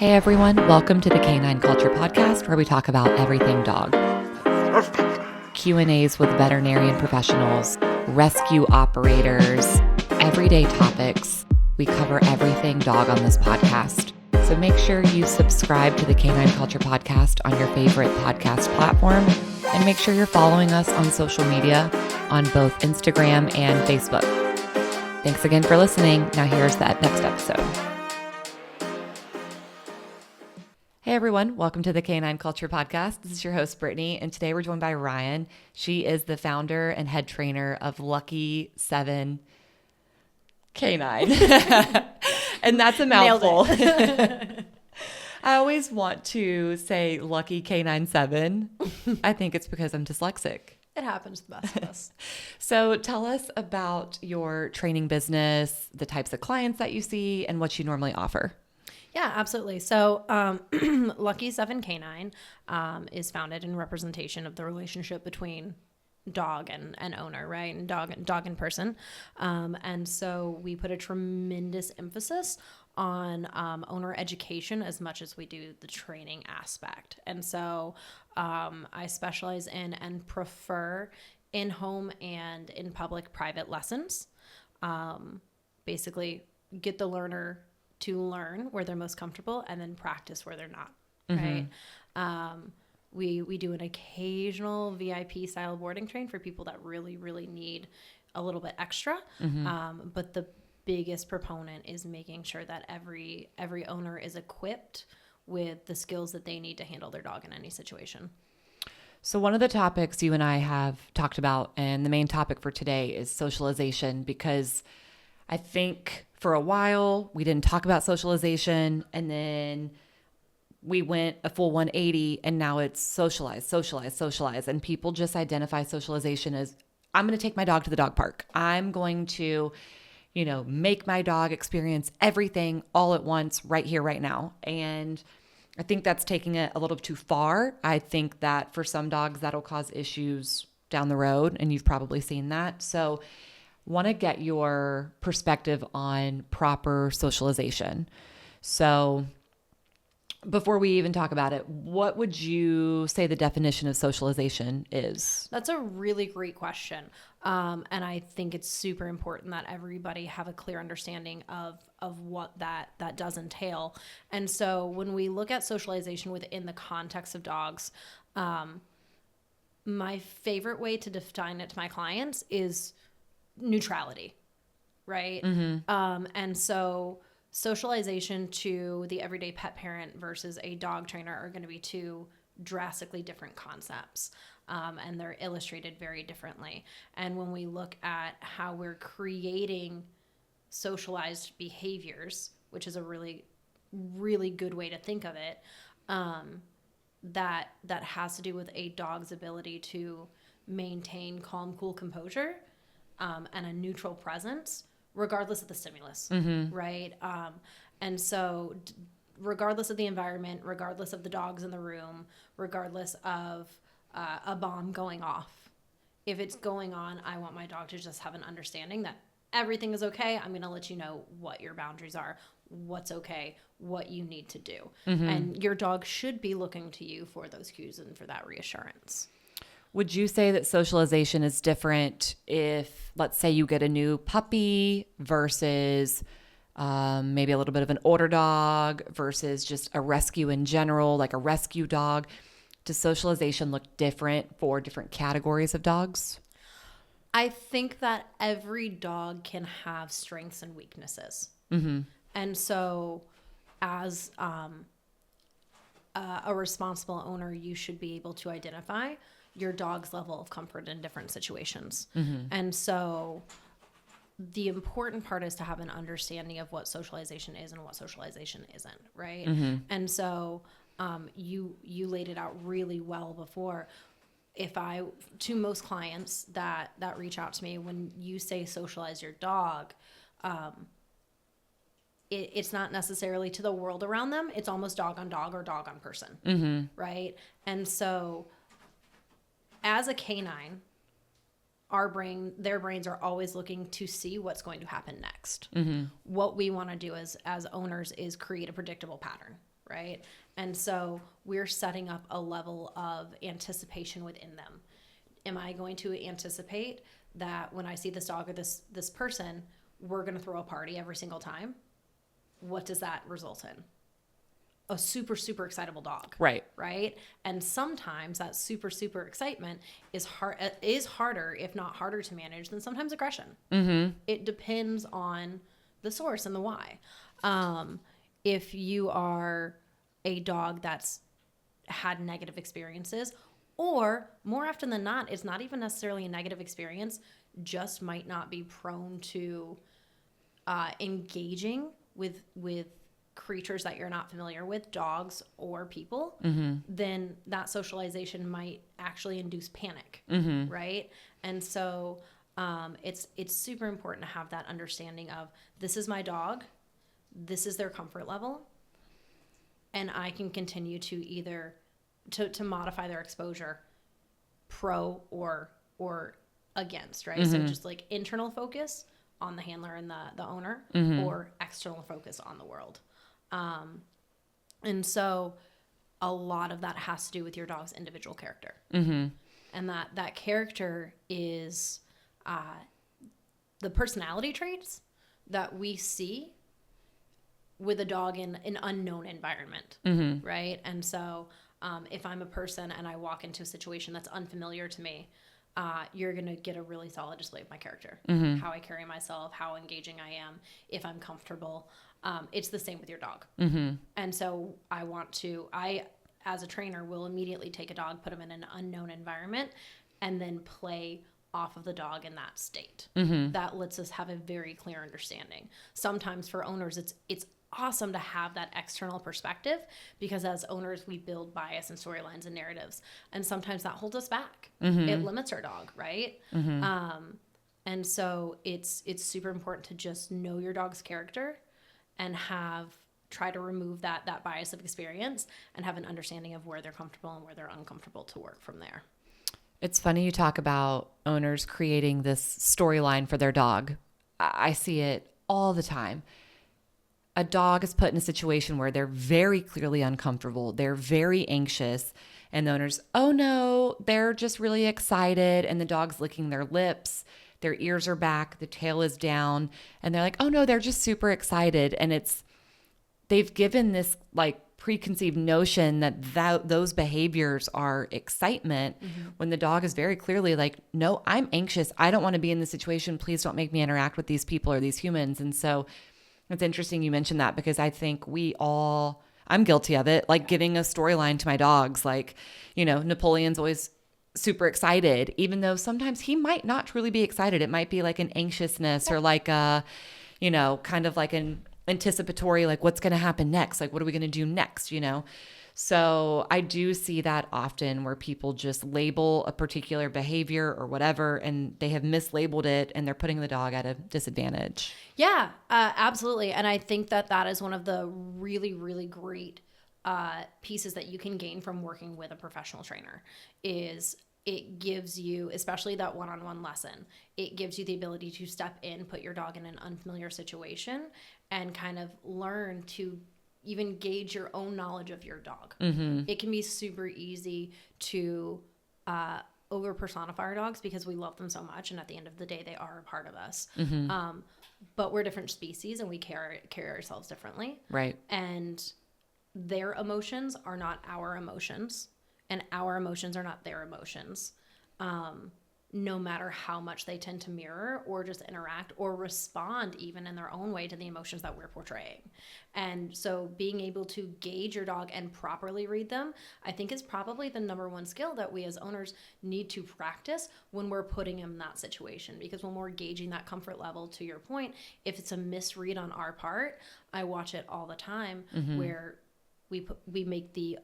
Hey everyone, welcome to the Canine Culture Podcast, where we talk about everything dog. Q&As with veterinarian professionals, rescue operators, everyday topics. We cover everything dog on this podcast. So make sure you subscribe to the Canine Culture Podcast on your favorite podcast platform, and make sure you're following us on social media on both Instagram and Facebook. Thanks again for listening. Now here's that next episode. Hey everyone, welcome to the Canine Culture Podcast. This is your host, Brittany, and today we're joined by Ryann. She is the founder and head trainer of Lucky 7 Canine. And that's a mouthful. I always want to say Lucky Canine 7. I think it's because I'm dyslexic. It happens to the best of us. So tell us about your training business, the types of clients that you see, and what you normally offer. Yeah, absolutely. So Lucky 7 Canine is founded in representation of the relationship between dog and owner, right? And dog and person. And so we put a tremendous emphasis on owner education as much as we do the training aspect. And so I specialize in and prefer in-home and in public private lessons. Basically get the learner to learn where they're most comfortable and then practice where they're not, right? We do an occasional VIP style boarding train for people that really, really need a little bit extra. But the biggest proponent is making sure that every owner is equipped with the skills that they need to handle their dog in any situation. So one of the topics you and I have talked about, and the main topic for today, is socialization, because I think for a while we didn't talk about socialization, and then we went a full 180, and now it's socialize. And people just identify socialization as, I'm going to take my dog to the dog park. I'm going to, make my dog experience everything all at once right here, right now. And I think that's taking it a little too far. I think that for some dogs that'll cause issues down the road, and you've probably seen that. So want to get your perspective on proper socialization. So before we even talk about it, what would you say the definition of socialization is? That's a really great question. And I think it's super important that everybody have a clear understanding of what that does entail. And so when we look at socialization within the context of dogs, my favorite way to define it to my clients is neutrality, right? And so socialization to the everyday pet parent versus a dog trainer are going to be two drastically different concepts, and they're illustrated very differently. And when we look at how we're creating socialized behaviors, which is a really, really good way to think of it, that has to do with a dog's ability to maintain calm, cool composure, and a neutral presence, regardless of the stimulus, right? And so regardless of the environment, regardless of the dogs in the room, regardless of a bomb going off, if it's going on, I want my dog to just have an understanding that everything is okay. I'm going to let you know what your boundaries are, what's okay, what you need to do. And your dog should be looking to you for those cues and for that reassurance. Would you say that socialization is different if, let's say, you get a new puppy versus maybe a little bit of an older dog versus just a rescue in general, like a rescue dog? Does socialization look different for different categories of dogs? I think that every dog can have strengths and weaknesses. And so as a responsible owner, you should be able to identify your dog's level of comfort in different situations. And so the important part is to have an understanding of what socialization is and what socialization isn't, right? And so you laid it out really well before. To most clients that reach out to me, when you say socialize your dog, it's not necessarily to the world around them. It's almost dog on dog or dog on person, right? And so as a canine, their brains are always looking to see what's going to happen next. What we want to do as owners is create a predictable pattern, right? And so we're setting up a level of anticipation within them. Am I going to anticipate that when I see this dog or this person, we're going to throw a party every single time? What does that result in? A super, super excitable dog. Right. Right. And sometimes that super, super excitement is harder, if not harder to manage than sometimes aggression. Mm-hmm. It depends on the source and the why. If you are a dog that's had negative experiences, or more often than not, it's not even necessarily a negative experience, just might not be prone to engaging with creatures that you're not familiar with, dogs or people, then that socialization might actually induce panic, right? And so it's super important to have that understanding of, this is my dog, this is their comfort level, and I can continue to either to modify their exposure pro or against, right? So just like internal focus on the handler and the owner, or external focus on the world. And so a lot of that has to do with your dog's individual character. And that character is the personality traits that we see with a dog in an unknown environment, right? And so if I'm a person and I walk into a situation that's unfamiliar to me, you're going to get a really solid display of my character, how I carry myself, how engaging I am, if I'm comfortable. It's the same with your dog. And so I, as a trainer, will immediately take a dog, put them in an unknown environment, and then play off of the dog in that state. That lets us have a very clear understanding. Sometimes for owners, it's awesome to have that external perspective, because as owners, we build bias and storylines and narratives. And sometimes that holds us back. It limits our dog, right? And so it's super important to just know your dog's character and try to remove that bias of experience and have an understanding of where they're comfortable and where they're uncomfortable to work from there. It's funny you talk about owners creating this storyline for their dog. I see it all the time. A dog is put in a situation where they're very clearly uncomfortable. They're very anxious. And the owner's, oh no, they're just really excited. And the dog's licking their lips. Their ears are back. The tail is down. And they're like, oh no, they're just super excited. And they've given this like preconceived notion that those behaviors are excitement, when the dog is very clearly like, no, I'm anxious. I don't want to be in this situation. Please don't make me interact with these people or these humans. And so it's interesting you mentioned that, because I think I'm guilty of it, like giving a storyline to my dogs. Like, Napoleon's always super excited, even though sometimes he might not truly be excited. It might be like an anxiousness or like kind of like an anticipatory, like what's going to happen next? Like, what are we going to do next? So I do see that often, where people just label a particular behavior or whatever, and they have mislabeled it, and they're putting the dog at a disadvantage. Yeah, absolutely. And I think that is one of the really, really great pieces that you can gain from working with a professional trainer. Is it gives you, especially that one-on-one lesson, it gives you the ability to step in, put your dog in an unfamiliar situation, and kind of learn to even gauge your own knowledge of your dog. It can be super easy to over personify our dogs because we love them so much, and at the end of the day, they are a part of us. But we're different species, and we carry ourselves differently. Right. And their emotions are not our emotions, and our emotions are not their emotions. No matter how much they tend to mirror or just interact or respond even in their own way to the emotions that we're portraying. And so being able to gauge your dog and properly read them, I think, is probably the number one skill that we as owners need to practice when we're putting them in that situation. Because when we're gauging that comfort level, to your point, if it's a misread on our part, I watch it all the time where we make the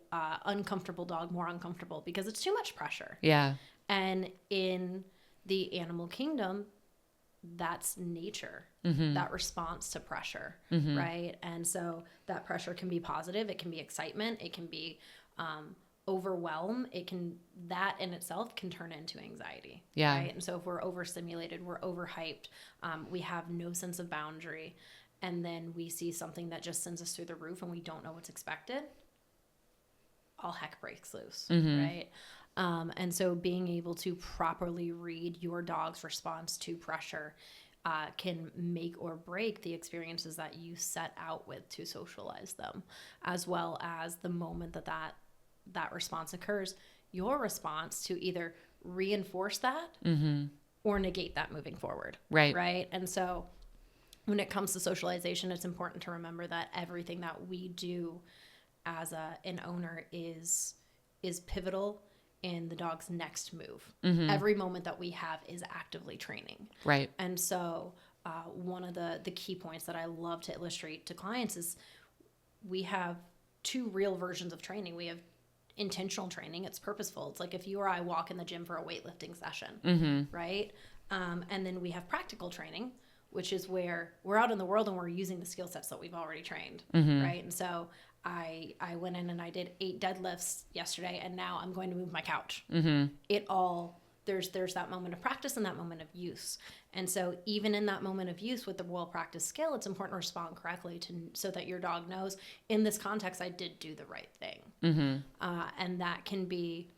uncomfortable dog more uncomfortable because it's too much pressure. Yeah. And in the animal kingdom, that's nature, that response to pressure, right? And so that pressure can be positive. It can be excitement. It can be overwhelm. That in itself can turn into anxiety. Yeah. Right? And so if we're overstimulated, we're overhyped, we have no sense of boundary. and then we see something that just sends us through the roof and we don't know what's expected, all heck breaks loose, right? And so being able to properly read your dog's response to pressure can make or break the experiences that you set out with to socialize them, as well as the moment that response occurs, your response to either reinforce that or negate that moving forward. Right. And so when it comes to socialization, it's important to remember that everything that we do as an owner is pivotal in the dog's next move. Every moment that we have is actively training. Right. And so one of the key points that I love to illustrate to clients is we have two real versions of training. We have intentional training. It's purposeful. It's like if you or I walk in the gym for a weightlifting session, right? And then we have practical training, which is where we're out in the world and we're using the skill sets that we've already trained, right? And so I went in and I did 8 deadlifts yesterday, and now I'm going to move my couch. It all, there's that moment of practice and that moment of use. And so even in that moment of use with the well practiced skill, it's important to respond correctly so that your dog knows, in this context, I did do the right thing. And that can be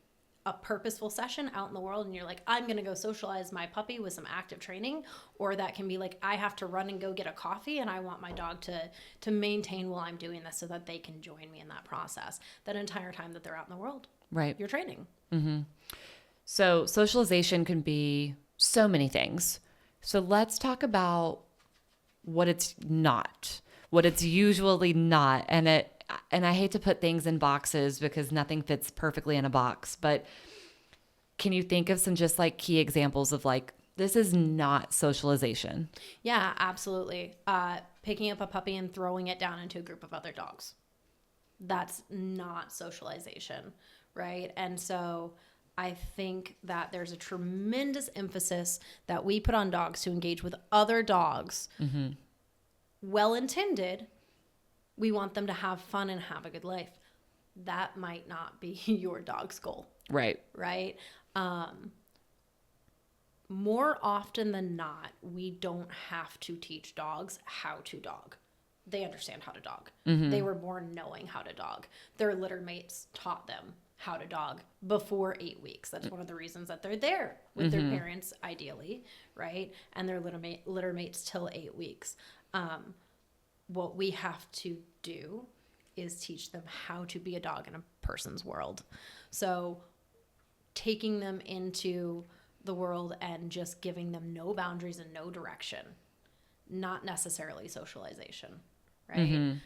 a purposeful session out in the world and you're like, I'm going to go socialize my puppy with some active training. Or that can be like, I have to run and go get a coffee and I want my dog to maintain while I'm doing this so that they can join me in that process. That entire time that they're out in the world, right? You're training. So socialization can be so many things. So let's talk about what it's not, what it's usually not. And I hate to put things in boxes because nothing fits perfectly in a box, but can you think of some just like key examples of like, this is not socialization? Yeah, absolutely. Picking up a puppy and throwing it down into a group of other dogs. That's not socialization, right? And so I think that there's a tremendous emphasis that we put on dogs to engage with other dogs. Well-intended. We want them to have fun and have a good life. That might not be your dog's goal. Right. More often than not, we don't have to teach dogs how to dog. They understand how to dog. They were born knowing how to dog. Their litter mates taught them how to dog before 8 weeks. That's one of the reasons that they're there with their parents, ideally, right? And their litter mates till 8 weeks. What we have to do is teach them how to be a dog in a person's world. So taking them into the world and just giving them no boundaries and no direction, not necessarily socialization, right?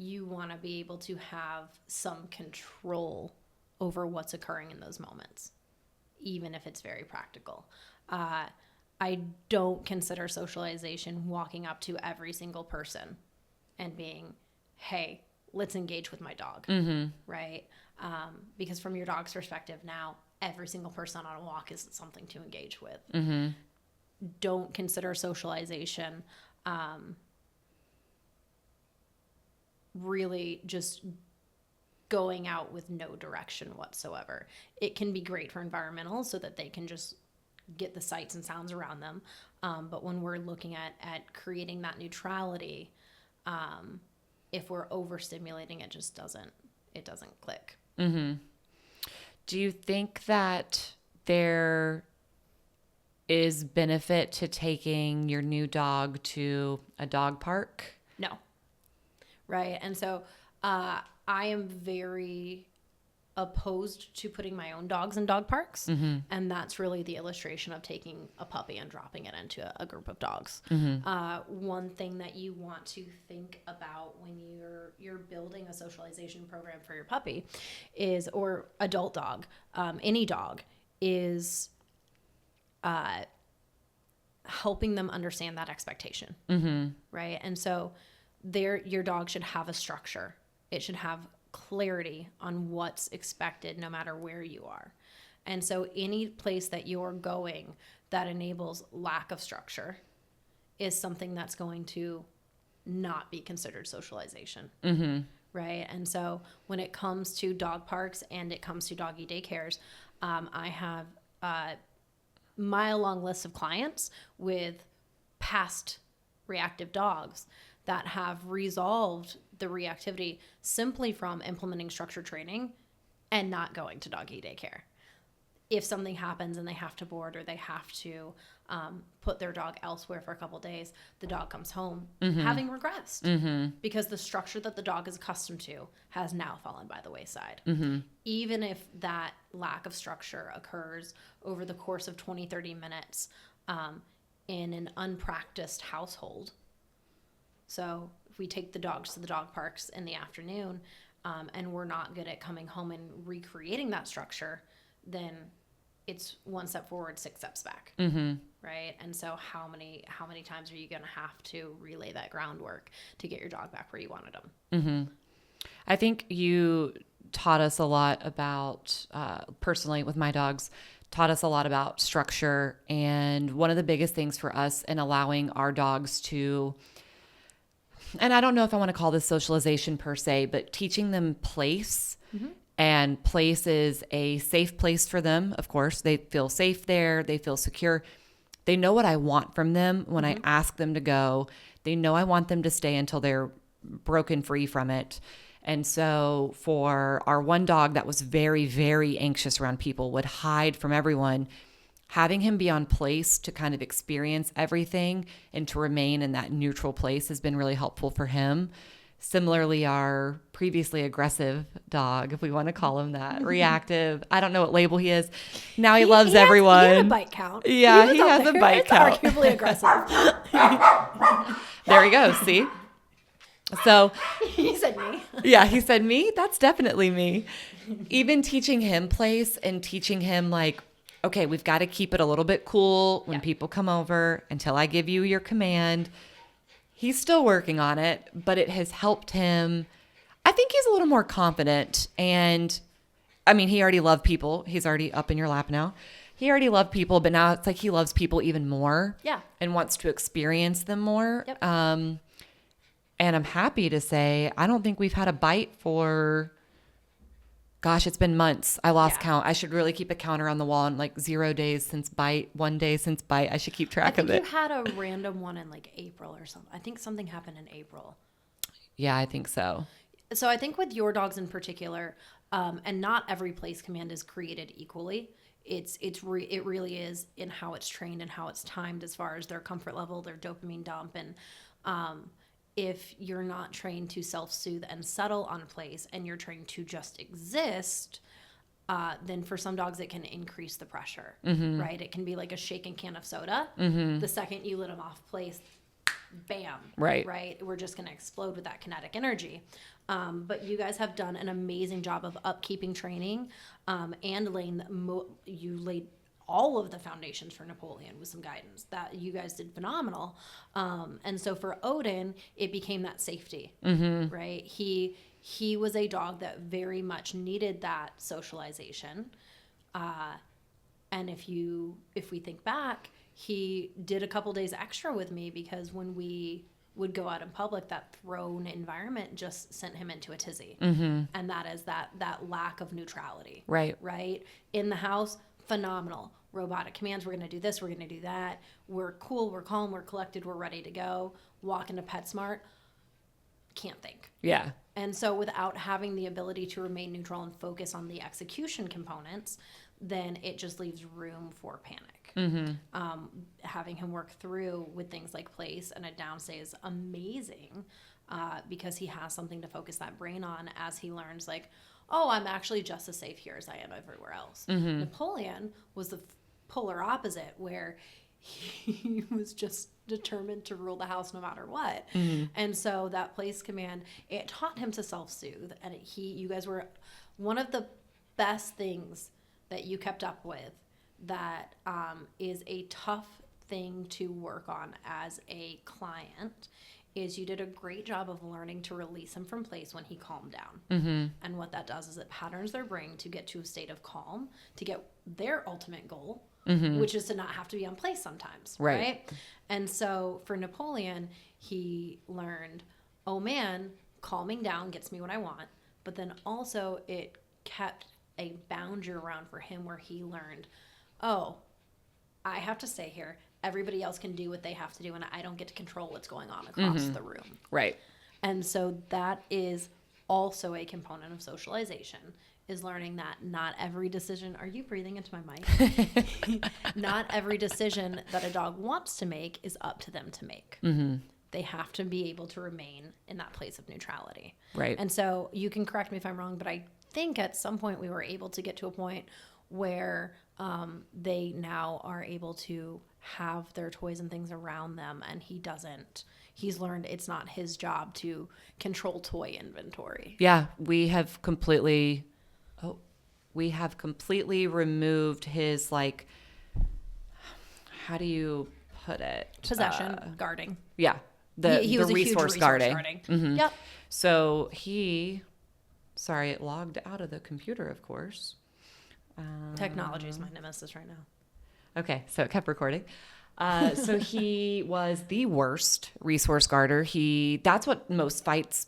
You want to be able to have some control over what's occurring in those moments, even if it's very practical. I don't consider socialization walking up to every single person and being, hey, let's engage with my dog, right? Because from your dog's perspective now, every single person on a walk is something to engage with. Don't consider socialization really just going out with no direction whatsoever. It can be great for environmental so that they can just get the sights and sounds around them. But when we're looking at creating that neutrality, if we're overstimulating, it just doesn't click. Do you think that there is benefit to taking your new dog to a dog park? No. Right. And so I am very opposed to putting my own dogs in dog parks. And that's really the illustration of taking a puppy and dropping it into a group of dogs. One thing that you want to think about when you're building a socialization program for your puppy is, or adult dog, any dog, is helping them understand that expectation. Right. And so your dog should have a structure. It should have clarity on what's expected no matter where you are. And so any place that you're going that enables lack of structure is something that's going to not be considered socialization. Right. And so when it comes to dog parks and it comes to doggy daycares, I have a mile-long list of clients with past reactive dogs that have resolved the reactivity simply from implementing structured training and not going to doggy daycare. If something happens and they have to board or they have to put their dog elsewhere for a couple of days, the dog comes home having regressed because the structure that the dog is accustomed to has now fallen by the wayside. Even if that lack of structure occurs over the course of 20, 30 minutes in an unpracticed household. So if we take the dogs to the dog parks in the afternoon and we're not good at coming home and recreating that structure, then it's one step forward, 6 steps back, right? And so how many times are you going to have to relay that groundwork to get your dog back where you wanted them? I think you taught us a lot about, personally with my dogs, taught us a lot about structure. And one of the biggest things for us in allowing our dogs to, and I don't know if I want to call this socialization per se, but teaching them place. And place is a safe place for them. Of course, they feel safe there. They feel secure. They know what I want from them when I ask them to go. They know I want them to stay until they're broken free from it. And so for our one dog that was very, very anxious around people, would hide from everyone, having him be on place to kind of experience everything and to remain in that neutral place has been really helpful for him. Similarly, our previously aggressive dog, if we want to call him that, reactive, I don't know what label he is. Now he loves everyone. He had a bite count. Yeah, he has a bite count. It's arguably aggressive. There he goes. See? So He said me. yeah, he said me. That's definitely me. Even teaching him place and teaching him like, okay, we've got to keep it a little bit cool when people come over until I give you your command. He's still working on it, but it has helped him. I think he's a little more confident. And I mean, he already loved people. He's already up in your lap now. He already loved people, but now it's like he loves people even more. Yeah. And wants to experience them more. Yep. And I'm happy to say, I don't think we've had a bite for, gosh, it's been months. I lost count. I should really keep a counter on the wall and like 0 days since bite, 1 day since bite. I should keep track of it. I think you had a random one in like April or something. I think something happened in April. Yeah, I think so. So I think with your dogs in particular, and not every place command is created equally. It really is in how it's trained and how it's timed as far as their comfort level, their dopamine dump, and if you're not trained to self-soothe and settle on a place and you're trained to just exist, then for some dogs it can increase the pressure, right? It can be like a shaken can of soda. The second you let them off place, bam, right? We're just going to explode with that kinetic energy. But you guys have done an amazing job of upkeeping training and you laid all of the foundations for Napoleon with some guidance that you guys did phenomenal. And so for Odin, it became that safety, right? He was a dog that very much needed that socialization. And if we think back, he did a couple days extra with me because when we would go out in public, that thrown environment just sent him into a tizzy. And that is that lack of neutrality. Right. In the house, phenomenal. Robotic commands, we're going to do this, we're going to do that. We're cool, we're calm, we're collected, we're ready to go. Walk into PetSmart, can't think. Yeah. And so without having the ability to remain neutral and focus on the execution components, then it just leaves room for panic. Having him work through with things like place and a downstay is amazing because he has something to focus that brain on as he learns like, oh, I'm actually just as safe here as I am everywhere else. Napoleon was the polar opposite, where he was just determined to rule the house no matter what. And so that place command, it taught him to self-soothe. And you guys were one of the best things that you kept up with that is a tough thing to work on as a client is you did a great job of learning to release him from place when he calmed down. And what that does is it patterns their brain to get to a state of calm, to get their ultimate goal, which is to not have to be on place sometimes, right? And so for Napoleon, he learned, oh man, calming down gets me what I want. But then also it kept a boundary around for him where he learned, oh, I have to stay here. everybody else can do what they have to do, and I don't get to control what's going on across the room. Right. And so that is also a component of socialization, is learning that not every decision, are you breathing into my mic? Not every decision that a dog wants to make is up to them to make. They have to be able to remain in that place of neutrality. Right. And so you can correct me if I'm wrong, but I think at some point we were able to get to a point where they now are able to have their toys and things around them, and he's learned it's not his job to control toy inventory. Yeah, we have completely removed his, like, how do you put it? Possession, guarding. Yeah. He was a huge resource guarding. Mm-hmm. Yep. So it logged out of the computer, of course. Technology is my nemesis right now. Okay, so it kept recording. So he was the worst resource guarder. That's what most bites,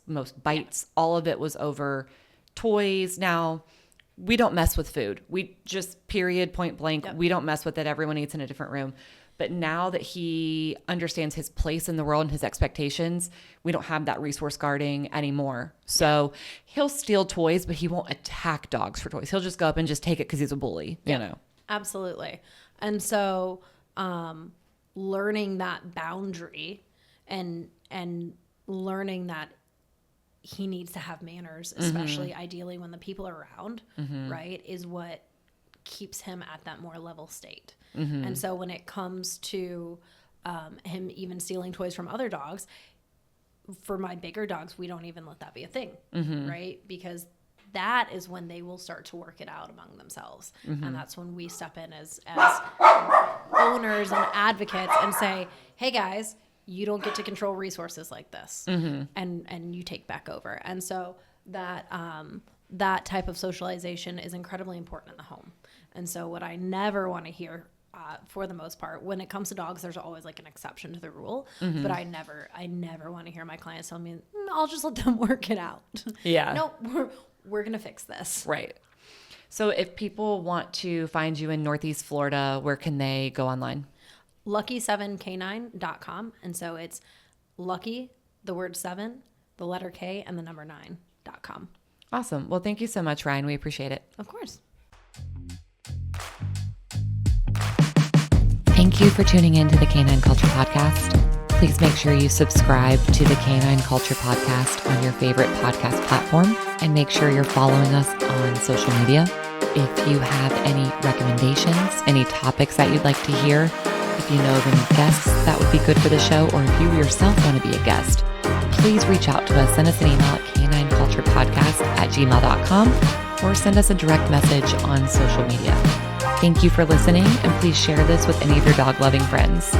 all of it was over toys. Now, we don't mess with food. We just, period, point blank, we don't mess with it. Everyone eats in a different room. But now that he understands his place in the world and his expectations, we don't have that resource guarding anymore. So he'll steal toys, but he won't attack dogs for toys. He'll just go up and just take it because he's a bully, you know? Absolutely. And so learning that boundary and learning that he needs to have manners, especially ideally when the people are around, right, is what keeps him at that more level state. And so when it comes to him even stealing toys from other dogs, for my bigger dogs, we don't even let that be a thing, right? Because that is when they will start to work it out among themselves. And that's when we step in as owners and advocates and say, hey guys, you don't get to control resources like this, and you take back over. And so that type of socialization is incredibly important in the home. And so what I never want to hear, for the most part, when it comes to dogs, there's always like an exception to the rule. But I never want to hear my clients tell me, I'll just let them work it out. Yeah. No, we're going to fix this. Right. So if people want to find you in Northeast Florida, where can they go online? Lucky7canine.com. And so it's lucky, the word 7, the letter K, and the number 9.com. Awesome. Well, thank you so much, Ryann. We appreciate it. Of course. Thank you for tuning in to the Canine Culture Podcast. Please make sure you subscribe to the Canine Culture Podcast on your favorite podcast platform, and make sure you're following us on social media. If you have any recommendations, any topics that you'd like to hear, if you know of any guests that would be good for the show, or if you yourself want to be a guest, please reach out to us. Send us an email at canineculturepodcast@gmail.com, or send us a direct message on social media. Thank you for listening, and please share this with any of your dog-loving friends.